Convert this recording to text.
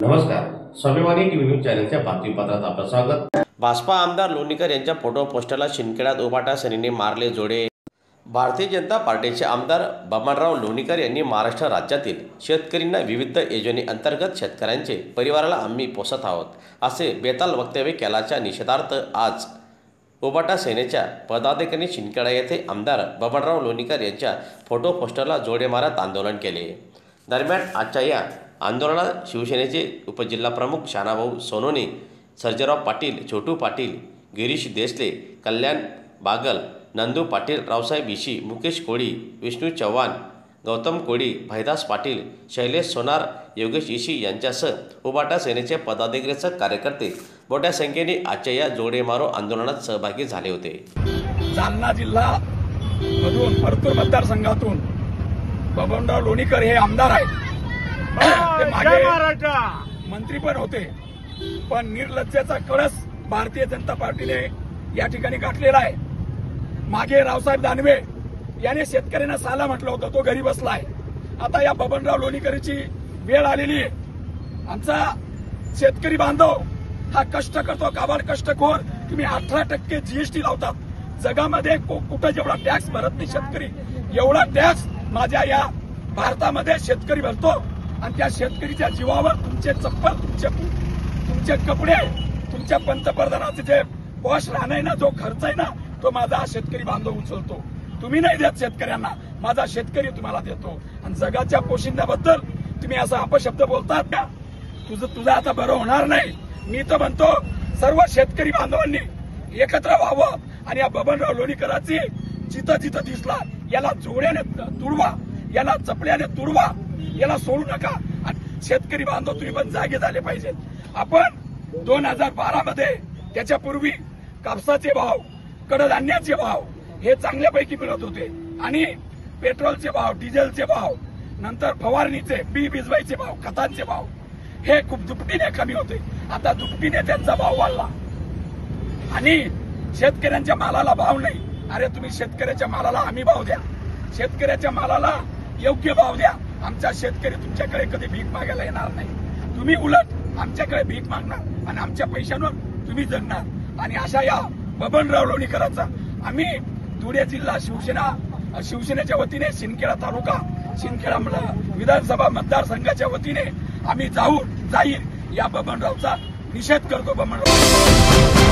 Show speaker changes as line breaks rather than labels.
नमस्कार, स्वाभिमानी TV news चॅनलच्या बातमीपत्रात आपलं स्वागत। भाजपा आमदार लोणीकर यांच्या फोटो पोस्टरला शिंदखेड्यात उभाटा सेनेने मारले जोडे। भारतीय जनता पार्टीचे आमदार बबनराव लोणीकर यांनी महाराष्ट्र राज्यातील शेतकऱ्यांना विविध योजनेअंतर्गत शेतकऱ्यांचे परिवाराला आम्ही पोसत आहोत असे बेताल वक्तव्य केल्याच्या निषेधार्थ आज उभाटा सेनेच्या पदाधिकाऱ्यांनी शिंदखेडा येथे आमदार बबनराव लोणीकर यांच्या फोटो पोस्टरला जोडे मारत आंदोलन केले। दरम्यान आजच्या या आंदोलनात शिवसेनेचे उपजिल्हाप्रमुख शानाभाऊ सोनोने, सर्जेराव पाटील, छोटू पाटील, गिरीश देसले, कल्याण बागल, नंदू पाटील, रावसाहेब इशी, मुकेश कोळी, विष्णू चव्हाण, गौतम कोळी, भैदास पाटील, शैलेश सोनार, योगेश इशी यांच्यासह उभाटा सेनेचे पदाधिकाऱ्यांचे कार्यकर्ते मोठ्या संख्येने आजच्या या जोडे मारो आंदोलनात सहभागी झाले होते।
जालना जिल्हा मधून परतूर मतदारसंघातून बबनराव लोणीकर हे आमदार आहेत। ते मागे मंत्री पण होते, पण निर्लज्जेचा कळस भारतीय जनता पार्टीने या ठिकाणी गाठलेला आहे। मागे रावसाहेब दानवे याने शेतकऱ्यांना साला म्हटलं होतं, तो घरी बसलाय। आता या बबनराव लोणीकरची वेळ आलेली आहे। आमचा शेतकरी बांधव हा कष्ट करतो, काबाड कष्टखोर। तुम्ही 18% जीएसटी लावतात। जगामध्ये कुठं जेवढा टॅक्स भरत नाही शेतकरी, एवढा टॅक्स माझ्या या भारतामध्ये शेतकरी भरतो। आणि त्या शेतकरीच्या जीवावर तुमचे चप्पल, तुमचे कपडे, तुमच्या पंतप्रधानाचे जे पॉश राहणं आहे ना, जो खर्च आहे ना, तो माझा शेतकरी बांधव उचलतो। तुम्ही नाही देत शेतकऱ्यांना, माझा शेतकरी तुम्हाला देतो। आणि जगाच्या पोशिंद्याबद्दल तुम्ही असा अपशब्द बोलतात का? तुझं आता बरं होणार नाही। मी तर म्हणतो सर्व शेतकरी बांधवांनी एकत्र व्हावं आणि या बबनराव लोणीकराची जिथं जिथं दिसला याला जोड्याने तुडवा, याला चपल्याने तुडवा, याला सोडू नका। आणि शेतकरी बांधव तुम्ही पण जागे झाले पाहिजेत। आपण 2012 मध्ये त्याच्यापूर्वी कापसाचे भाव, कडधान्याचे भाव हे चांगल्यापैकी मिळत होते आणि पेट्रोलचे भाव, डिझेलचे भाव, नंतर फवारणीचे, बी भिजवायचे भाव, खतांचे भाव हे खूप दुपटीने कमी होते। आता दुपटीने त्यांचा भाव वाढला आणि शेतकऱ्यांच्या मालाला भाव नाही। अरे तुम्ही शेतकऱ्याच्या मालाला हमी भाव द्या, शेतकऱ्याच्या मालाला योग्य भाव द्या। आमचा शेतकरी तुमच्याकडे कधी भीक मागायला येणार नाही। तुम्ही उलट आमच्याकडे भीक मागणार आणि आमच्या पैशांवर तुम्ही जगणार। आणि अशा या बबनराव लोणीकरांचा आम्ही धुळे जिल्हा शिवसेनेच्या वतीने शिंदखेडा तालुका, शिंदखेडा विधानसभा मतदारसंघाच्या वतीने आम्ही जाहीर या बबनरावचा निषेध करतो। बबनराव